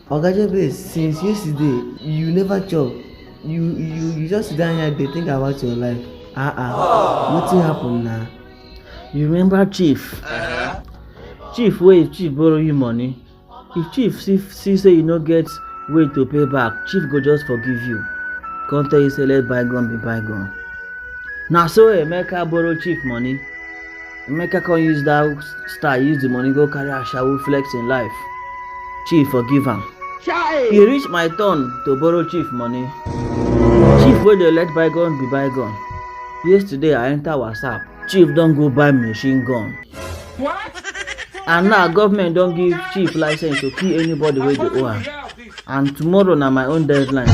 Oga Jebe, since yesterday you never chop. You just sit down here dey think about your life. Wetin happen na? You remember Chief? Chief, wey if Chief borrow you money, if Chief see say you no get way to pay back, Chief go just forgive you. Come tell you say let bygone be bygone. Na so Emeka borrow Chief money. Emeka come use that style use the money go carry ashawo flex in life. Chief forgive am. E reach my turn to borrow Chief money. Chief wey dey let bygone be bygone. Yesterday I enter whatsapp, Chief don go buy machine gun. What? And now government don give Chief license to kill anybody wey dey owe am. And tomorrow na my own deadline.